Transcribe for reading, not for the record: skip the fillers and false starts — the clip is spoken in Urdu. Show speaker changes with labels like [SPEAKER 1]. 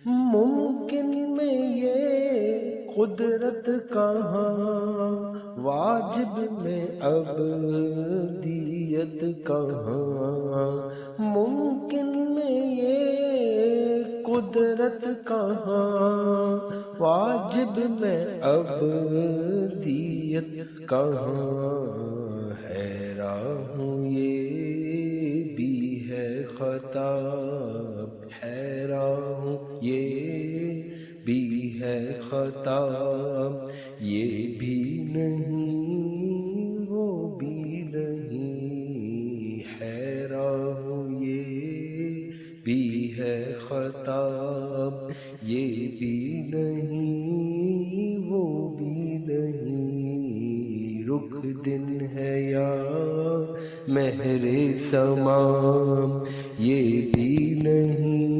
[SPEAKER 1] ممکن میں یہ قدرت کہاں، واجب میں ابدیت کہاں، ممکن میں یہ قدرت کہاں، واجب میں ابدیت کہاں، حیران ہوں یہ بھی ہے خطا، حیران ہوں یہ بھی ہے خطا، یہ بھی نہیں وہ بھی نہیں، حیران ہوں یہ بھی ہے خطا، یہ بھی نہیں وہ بھی نہیں، رخ دن ہے یا مہر سما، یہ بھی نہیں